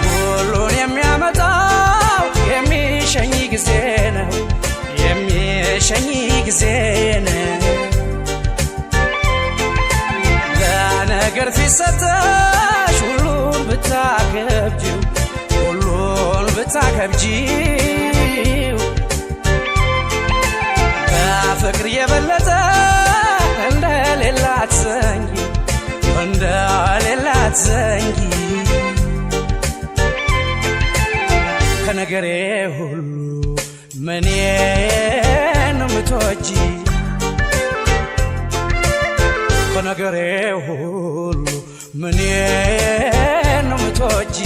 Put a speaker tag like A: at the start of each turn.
A: ሁሉን የሚያመጣው የሚሸኝ ጊዜ ነው የሚሸኝ ጊዜ ነው ለነገር ፊሰተሽ ሁሉን ብታከብጂው ሁሉን ብታከብጂው ከፍቅር የበለጠ እንደሌላት ዘንጊ እንደሌላት ዘንጊ ከነገሬ ሁሉ ምኔን ምትወጂ ከነገሬ ሁሉ ምኔን ምትወጂ